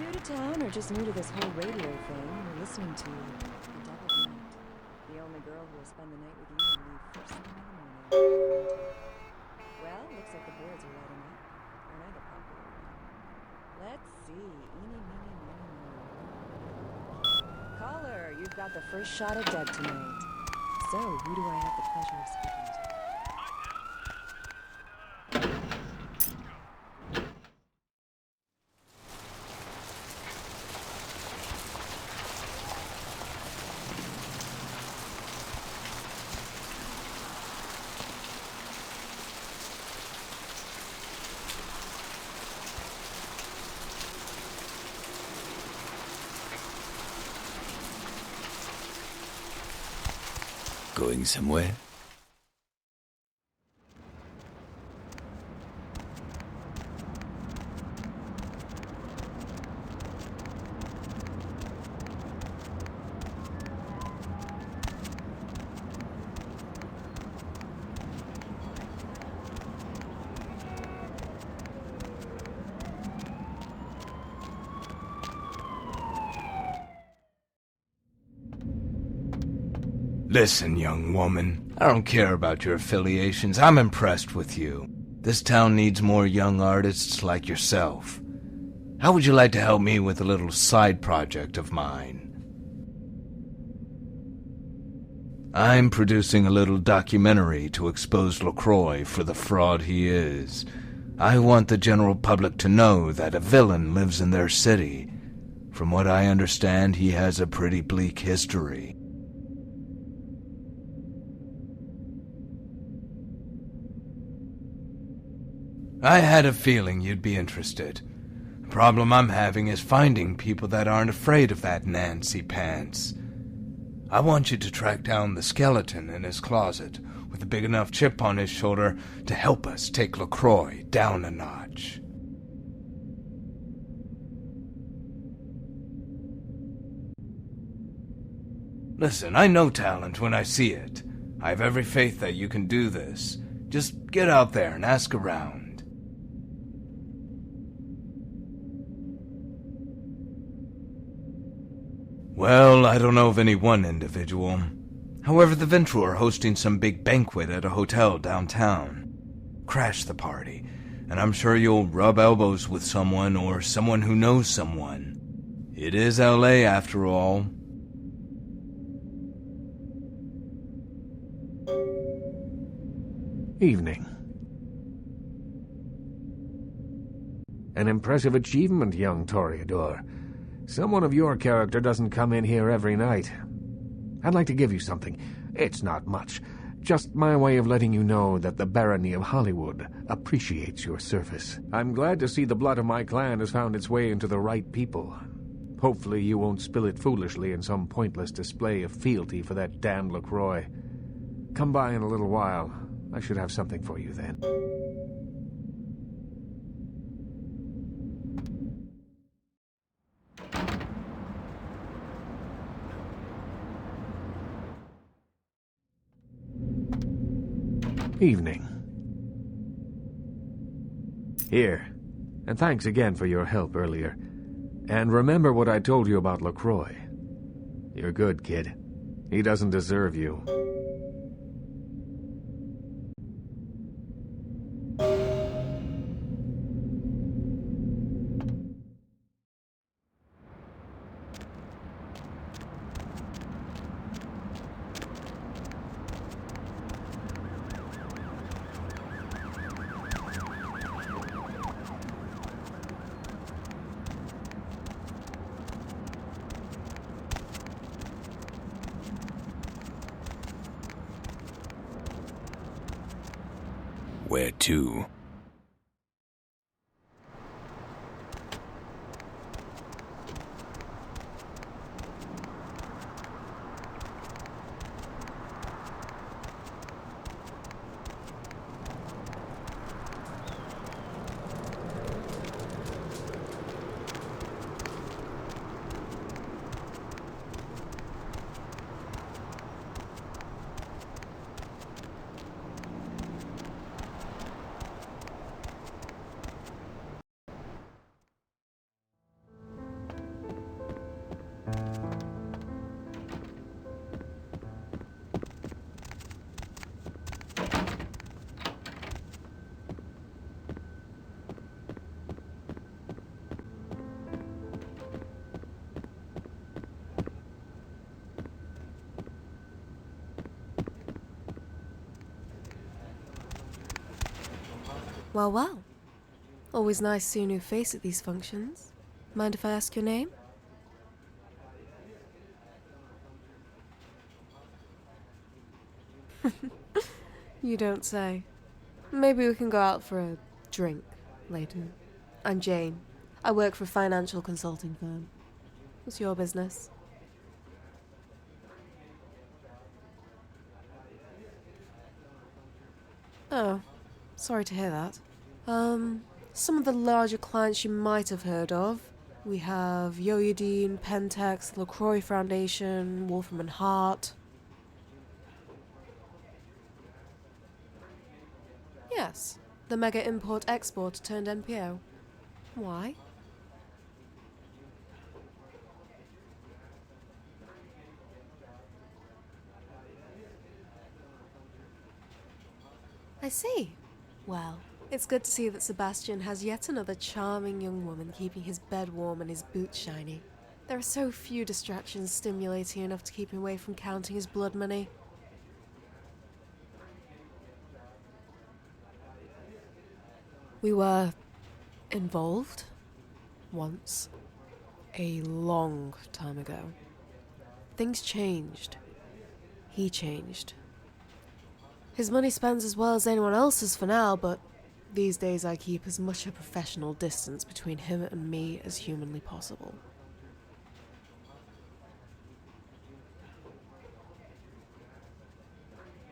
new to town or just new to this whole radio thing, you're listening to The Double Night. The only girl who will spend the night with you and leave first thing in the morning. Well, looks like the boards are lighting up. Aren't I the popular one? Let's see. Eeny, meeny, miny, moe. Caller, you've got the first shot at Doug tonight. So, who do I have the pleasure of speaking to? Going somewhere? Listen, young woman, I don't care about your affiliations. I'm impressed with you. This town needs more young artists like yourself. How would you like to help me with a little side project of mine? I'm producing a little documentary to expose LaCroix for the fraud he is. I want the general public to know that a villain lives in their city. From what I understand, he has a pretty bleak history. I had a feeling you'd be interested. The problem I'm having is finding people that aren't afraid of that Nancy Pants. I want you to track down the skeleton in his closet with a big enough chip on his shoulder to help us take LaCroix down a notch. Listen, I know talent when I see it. I have every faith that you can do this. Just get out there and ask around. Well, I don't know of any one individual. However, the Venture are hosting some big banquet at a hotel downtown. Crash the party, and I'm sure you'll rub elbows with someone or someone who knows someone. It is LA after all. Evening. An impressive achievement, young Toreador. Someone of your character doesn't come in here every night. I'd like to give you something. It's not much. Just my way of letting you know that the Barony of Hollywood appreciates your service. I'm glad to see the blood of my clan has found its way into the right people. Hopefully you won't spill it foolishly in some pointless display of fealty for that damned LaCroix. Come by in a little while. I should have something for you then. Evening. Here, and thanks again for your help earlier. And remember what I told you about LaCroix. You're good, kid. He doesn't deserve you. Where to? Well, well. Always nice to see a new face at these functions. Mind if I ask your name? You don't say. Maybe we can go out for a drink later. I'm Jane. I work for a financial consulting firm. What's your business? Oh, sorry to hear that. Some of the larger clients you might have heard of. We have Yoyodine, Pentex, LaCroix Foundation, Wolfram and Hart. Yes, the mega import-export turned NPO. Why? I see. Well, it's good to see that Sebastian has yet another charming young woman keeping his bed warm and his boots shiny. There are so few distractions stimulating enough to keep him away from counting his blood money. We were involved once, a long time ago. Things changed. He changed. His money spends as well as anyone else's for now, but these days I keep as much a professional distance between him and me as humanly possible.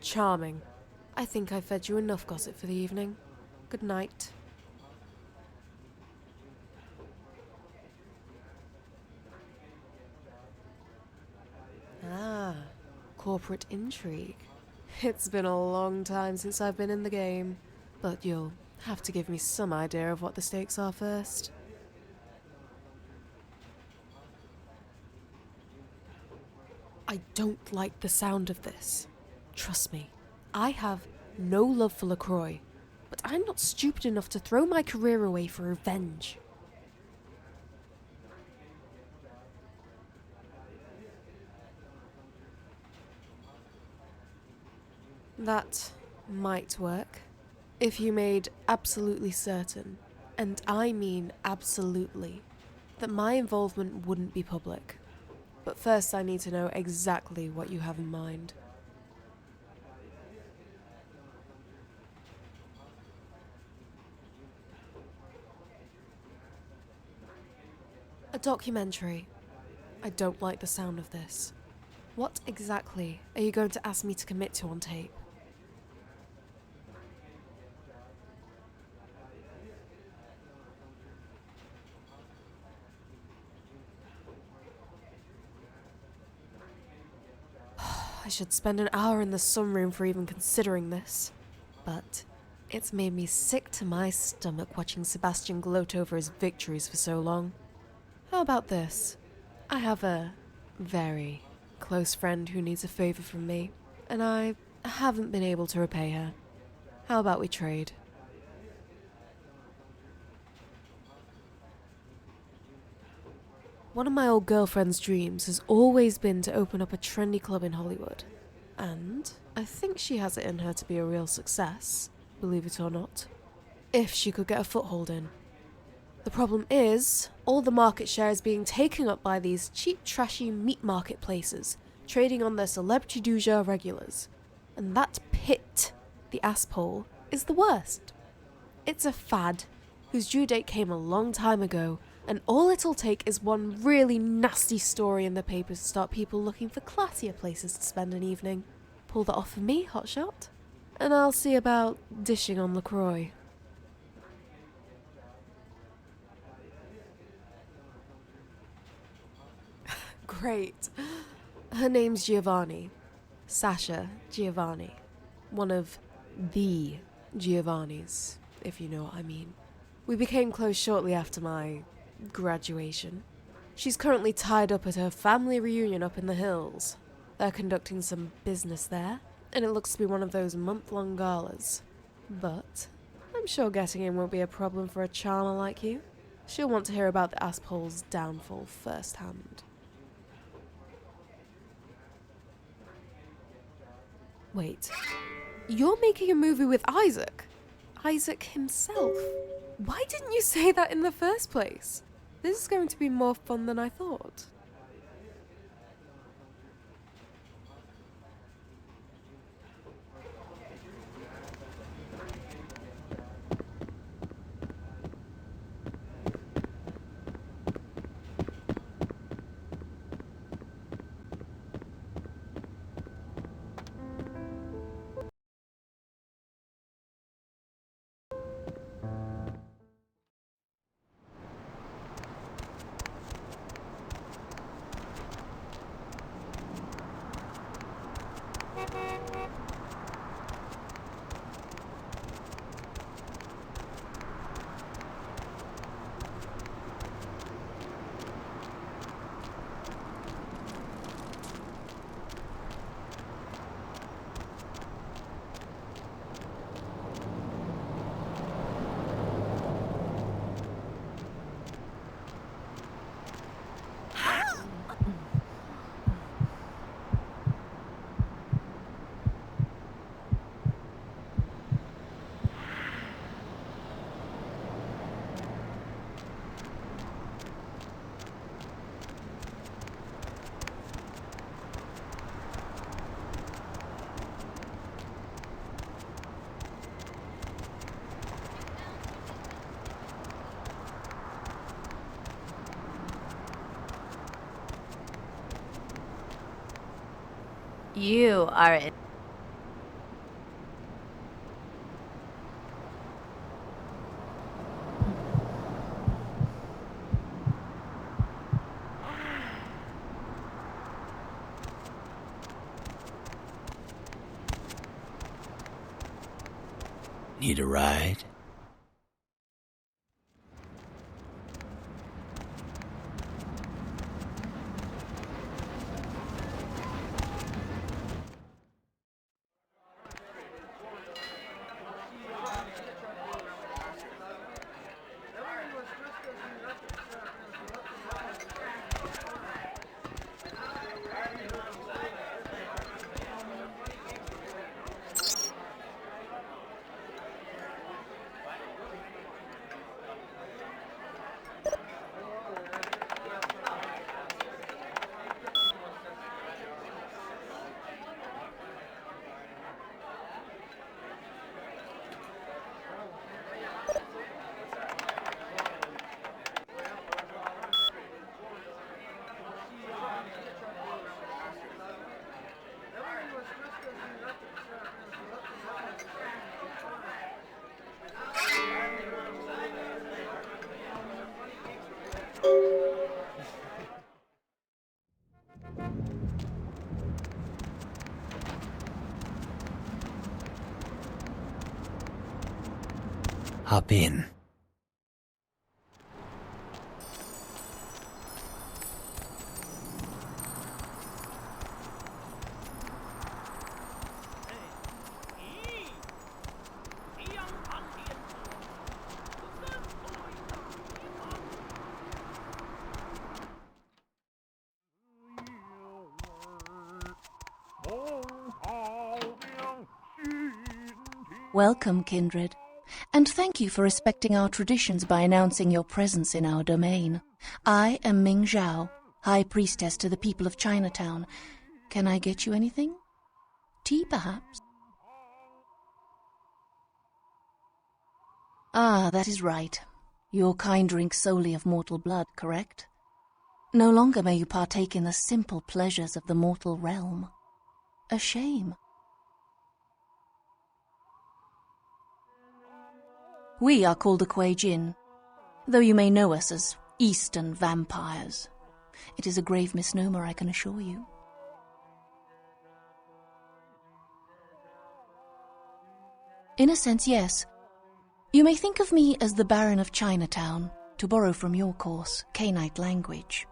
Charming. I think I fed you enough gossip for the evening. Good night. Ah, corporate intrigue. It's been a long time since I've been in the game, but you'll have to give me some idea of what the stakes are first. I don't like the sound of this. Trust me, I have no love for LaCroix, but I'm not stupid enough to throw my career away for revenge. That might work, if you made absolutely certain, and I mean absolutely, that my involvement wouldn't be public. But first I need to know exactly what you have in mind. A documentary. I don't like the sound of this. What exactly are you going to ask me to commit to on tape? I should spend an hour in the sunroom for even considering this. But it's made me sick to my stomach watching Sebastian gloat over his victories for so long. How about this? I have a very close friend who needs a favor from me, and I haven't been able to repay her. How about we trade? One of my old girlfriend's dreams has always been to open up a trendy club in Hollywood. And I think she has it in her to be a real success, believe it or not, if she could get a foothold in. The problem is, all the market share is being taken up by these cheap, trashy meat marketplaces, trading on their celebrity du jour regulars. And that Pitt, the asshole, is the worst. It's a fad, whose due date came a long time ago, and all it'll take is one really nasty story in the papers to start people looking for classier places to spend an evening. Pull that off of me, hotshot, and I'll see about dishing on LaCroix. Great. Her name's Giovanni. Sasha Giovanni. One of the Giovannis, if you know what I mean. We became close shortly after my graduation. She's currently tied up at her family reunion up in the hills. They're conducting some business there, and it looks to be one of those month-long galas. But I'm sure getting in won't be a problem for a charmer like you. She'll want to hear about the asshole's downfall firsthand. Wait, you're making a movie with Isaac? Isaac himself. Why didn't you say that in the first place? This is going to be more fun than I thought. You are Need a ride? Hop in. Welcome, kindred, and thank you for respecting our traditions by announcing your presence in our domain. I am Ming Zhao, High Priestess to the people of Chinatown. Can I get you anything? Tea, perhaps? Ah, that is right. Your kind drink solely of mortal blood, correct? No longer may you partake in the simple pleasures of the mortal realm. A shame. We are called the Kuei Jin, though you may know us as Eastern vampires. It is a grave misnomer, I can assure you. In a sense, yes. You may think of me as the Baron of Chinatown, to borrow from your course, Cainite language.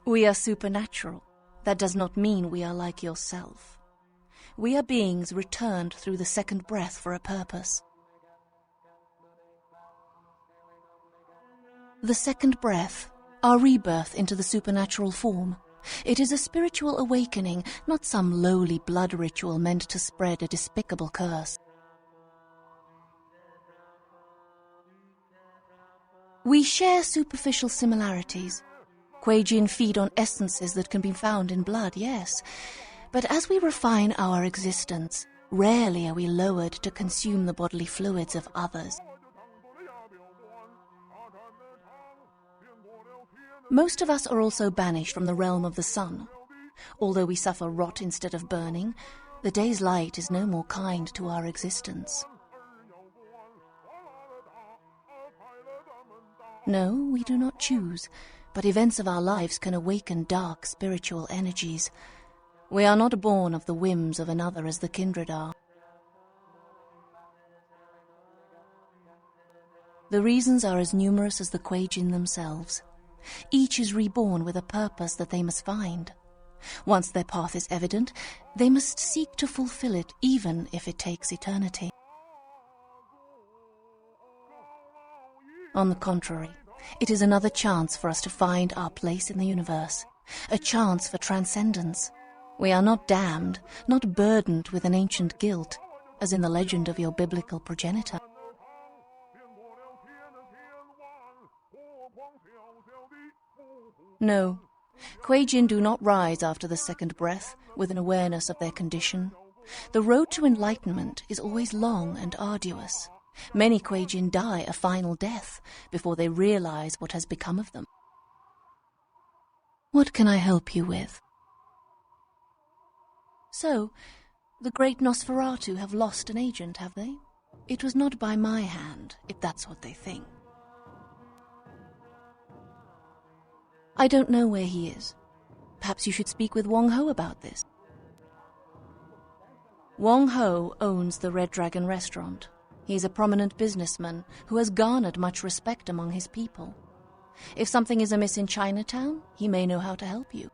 We are supernatural. That does not mean we are like yourself. We are beings returned through the second breath for a purpose. The second breath, our rebirth into the supernatural form, It is a spiritual awakening, not some lowly blood ritual meant to spread a despicable curse. We share superficial similarities. Kuei-jin feed on essences that can be found in blood, yes. But as we refine our existence, rarely are we lowered to consume the bodily fluids of others. Most of us are also banished from the realm of the sun. Although we suffer rot instead of burning, the day's light is no more kind to our existence. No, we do not choose, but events of our lives can awaken dark spiritual energies. We are not born of the whims of another as the kindred are. The reasons are as numerous as the Kuei-jin themselves. Each is reborn with a purpose that they must find. Once their path is evident, they must seek to fulfill it, even if it takes eternity. On the contrary, it is another chance for us to find our place in the universe, a chance for transcendence. We are not damned, not burdened with an ancient guilt, as in the legend of your biblical progenitor. No, Kuei-jin do not rise after the second breath with an awareness of their condition. The road to enlightenment is always long and arduous. Many Kuei-jin die a final death before they realize what has become of them. What can I help you with? So, the great Nosferatu have lost an agent, have they? It was not by my hand, if that's what they think. I don't know where he is. Perhaps you should speak with Wong Ho about this. Wong Ho owns the Red Dragon restaurant. He is a prominent businessman who has garnered much respect among his people. If something is amiss in Chinatown, he may know how to help you.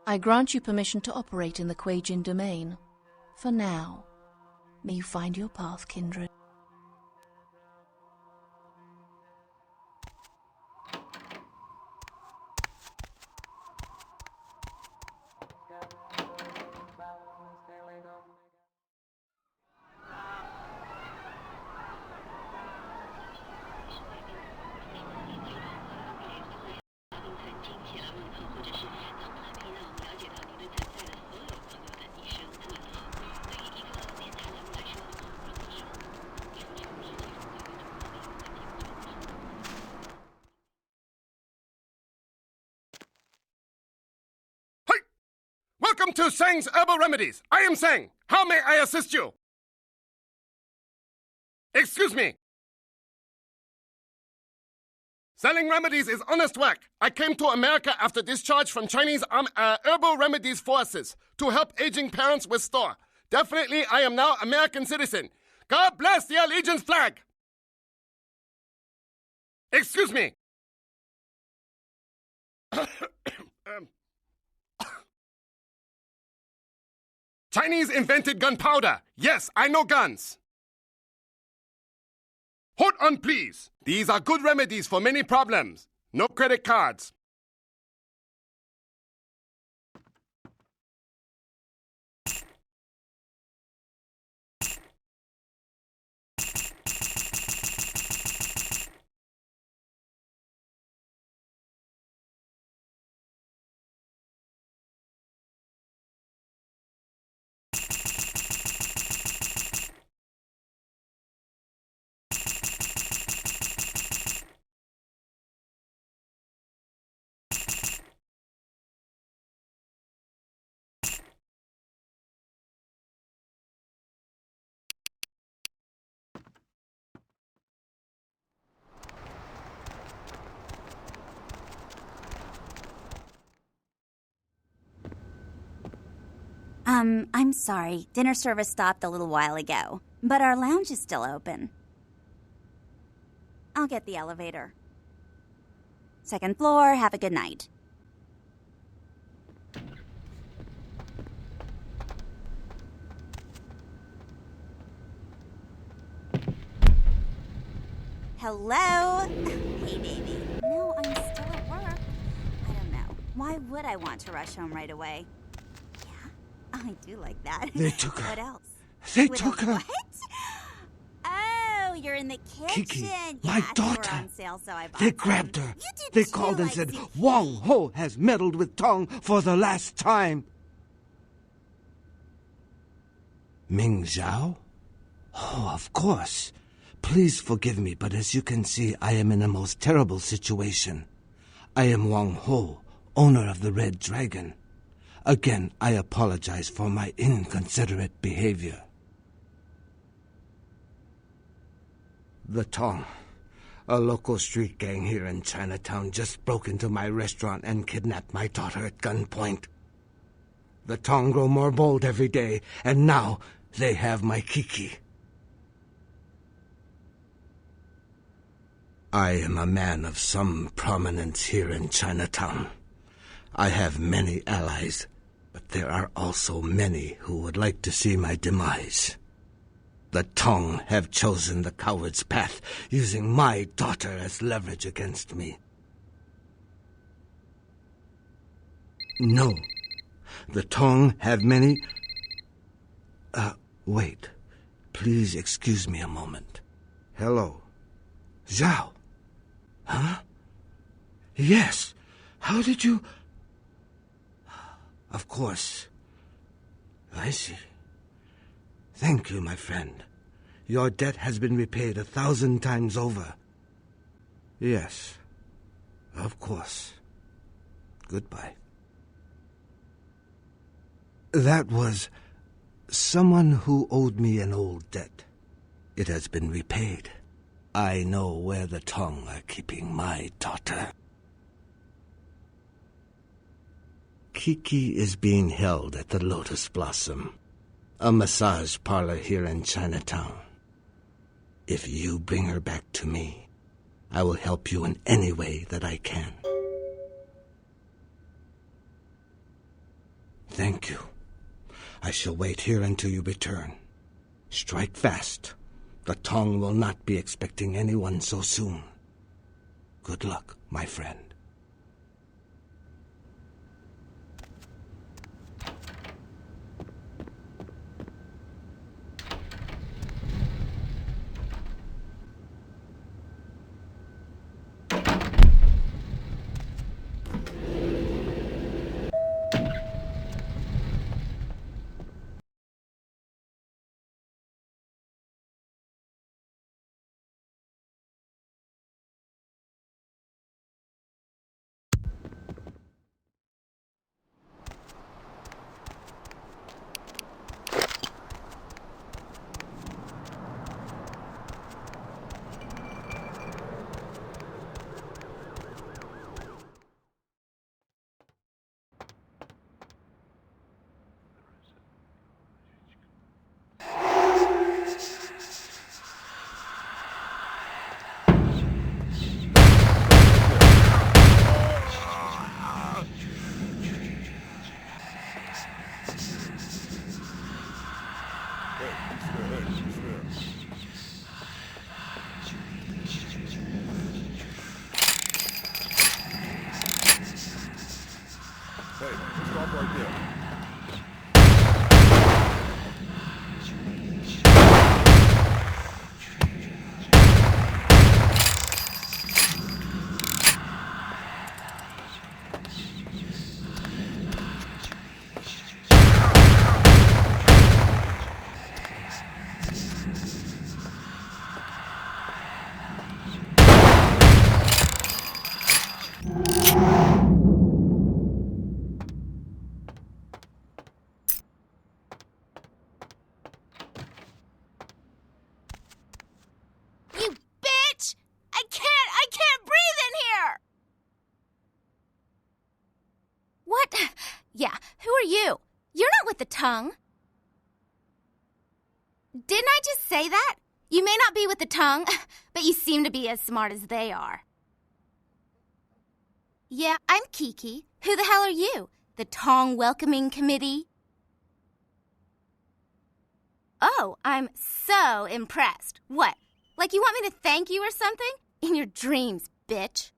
I grant you permission to operate in the Kuei-jin domain. For now. May you find your path, kindred. Welcome to Sang's Herbal Remedies. I am Sang. How may I assist you? Excuse me. Selling remedies is honest work. I came to America after discharge from Chinese Herbal Remedies forces to help aging parents restore. Definitely, I am now American citizen. God bless the allegiance flag. Excuse me. Chinese invented gunpowder. Yes, I know guns. Hold on, please. These are good remedies for many problems. No credit cards. I'm sorry. Dinner service stopped a little while ago, but our lounge is still open. I'll get the elevator. Second floor, have a good night. Hello? Hey, baby. No, I'm still at work. Why would I want to rush home right away? Yeah, I do like that. They took her. What else? They What took else? her. What? Oh, you're in the kitchen. Kiki, Yeah, my they were daughter. on sale, so I bought They them. grabbed her. You did They too, called and I said, see. Wang Ho has meddled with Tong for the last time. Ming Zhao? Oh, of course. Please forgive me, but as you can see, I am in a most terrible situation. I am Wang Ho, owner of the Red Dragon. Again, I apologize for my inconsiderate behavior. The Tong, a local street gang here in Chinatown, just broke into my restaurant and kidnapped my daughter at gunpoint. The Tong grow more bold every day, and now they have my Kiki. I am a man of some prominence here in Chinatown. I have many allies, but there are also many who would like to see my demise. The Tong have chosen the coward's path, using my daughter as leverage against me. No. The Tong have many... wait. Please excuse me a moment. Hello. Zhao. Huh? Yes. How did you... Of course. I see. Thank you, my friend. Your debt has been repaid 1,000 times over. Yes. Of course. Goodbye. That was someone who owed me an old debt. It has been repaid. I know where the Tong are keeping my daughter. Kiki is being held at the Lotus Blossom, a massage parlor here in Chinatown. If you bring her back to me, I will help you in any way that I can. Thank you. I shall wait here until you return. Strike fast. The Tong will not be expecting anyone so soon. Good luck, my friend. Yeah, who are you? You're not with the Tong. Didn't I just say that? You may not be with the Tong, but you seem to be as smart as they are. Yeah, I'm Kiki. Who the hell are you? The Tong Welcoming Committee? Oh, I'm so impressed. What? Like you want me to thank you or something? In your dreams, bitch.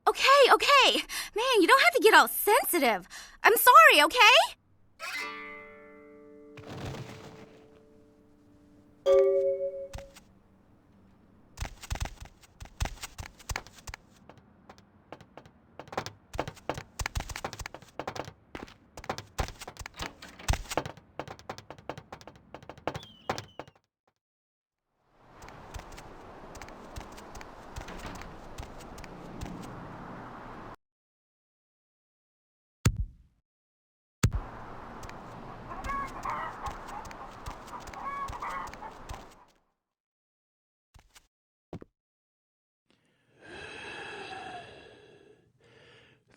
Okay. Man, you don't have to get all sensitive. I'm sorry, okay?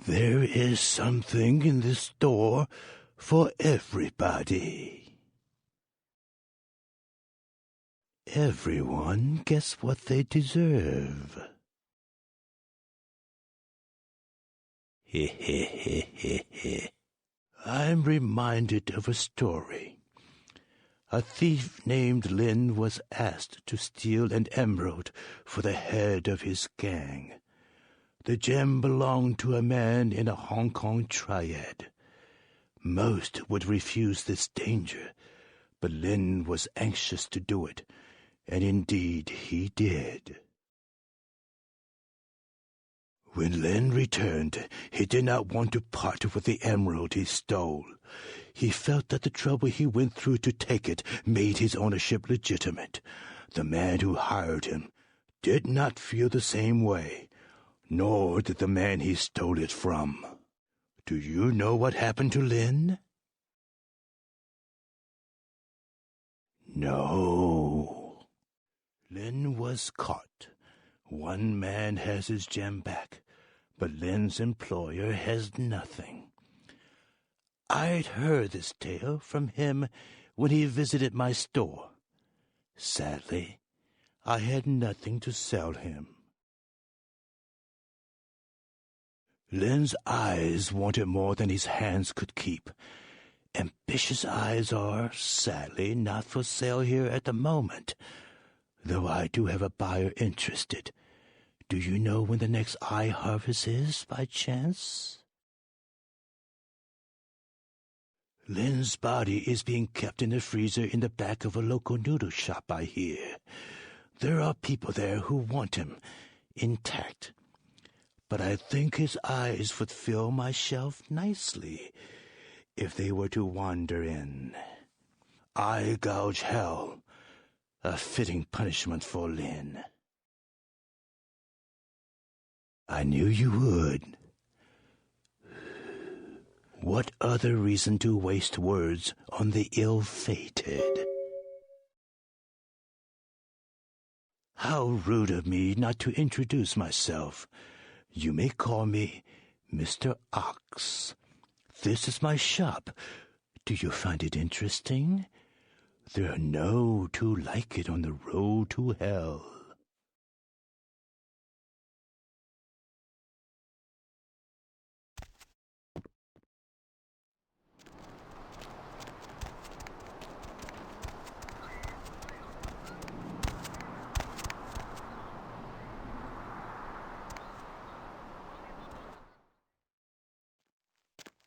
There is something in this store for everybody. Everyone gets what they deserve. I'm reminded of a story. A thief named Lin was asked to steal an emerald for the head of his gang. The gem belonged to a man in a Hong Kong triad. Most would refuse this danger, but Lin was anxious to do it, and indeed he did. When Lin returned, he did not want to part with the emerald he stole. He felt that the trouble he went through to take it made his ownership legitimate. The man who hired him did not feel the same way, nor did the man he stole it from. Do you know what happened to Lin? No. Lin was caught. One man has his gem back, but Lin's employer has nothing. I'd heard this tale from him when he visited my store. Sadly, I had nothing to sell him. Lin's eyes wanted more than his hands could keep. Ambitious eyes are, sadly, not for sale here at the moment, though I do have a buyer interested. Do you know when the next eye harvest is, by chance? Lin's body is being kept in the freezer in the back of a local noodle shop, I hear. There are people there who want him intact, but I think his eyes would fill my shelf nicely if they were to wander in. Eye gouge hell, a fitting punishment for Lin. I knew you would. What other reason to waste words on the ill-fated? How rude of me not to introduce myself. You may call me Mr. Ox. This is my shop. Do you find it interesting? There are no two like it on the road to hell.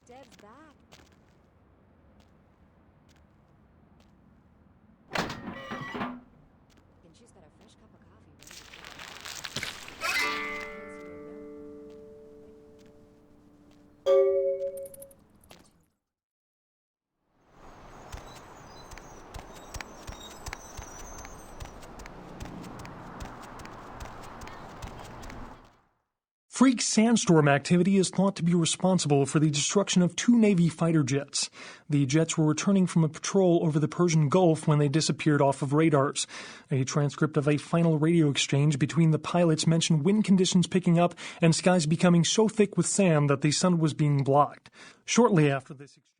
Deb's back. And she's got a fresh cup of coffee ready to Freak sandstorm activity is thought to be responsible for the destruction of 2 Navy fighter jets. The jets were returning from a patrol over the Persian Gulf when they disappeared off of radars. A transcript of a final radio exchange between the pilots mentioned wind conditions picking up and skies becoming so thick with sand that the sun was being blocked. Shortly after this exchange,